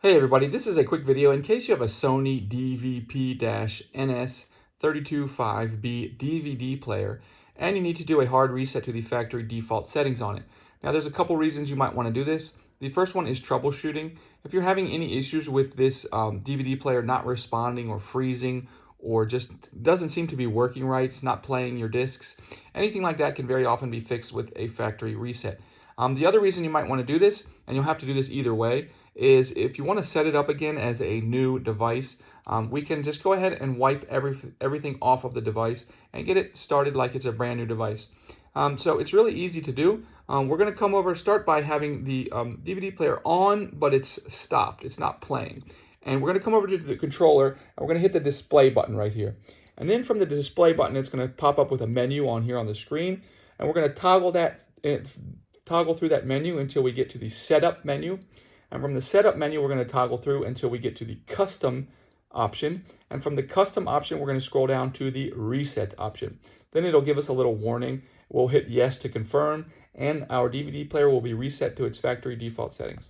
Hey everybody, this is a quick video in case you have a Sony DVP-NS325 DVD player and you need to do a hard reset to the factory default settings on it. Now there's a couple reasons you might want to do this. The first one is troubleshooting. If you're having any issues with this DVD player not responding or freezing or just doesn't seem to be working right, it's not playing your discs, anything like that can very often be fixed with a factory reset. The other reason you might want to do this, and you'll have to do this either way, is if you want to set it up again as a new device, we can just go ahead and wipe everything off of the device and get it started like it's a brand new device. So it's really easy to do. We're going to come over, start by having the DVD player on, but it's stopped. It's not playing. And we're going to come over to the controller, and we're going to hit the display button right here. And then from the display button, it's going to pop up with a menu on here on the screen. And we're going to toggle through that menu until we get to the setup menu. And from the setup menu, we're going to toggle through until we get to the custom option. And from the custom option, we're going to scroll down to the reset option. Then it'll give us a little warning. We'll hit yes to confirm, and our DVD player will be reset to its factory default settings.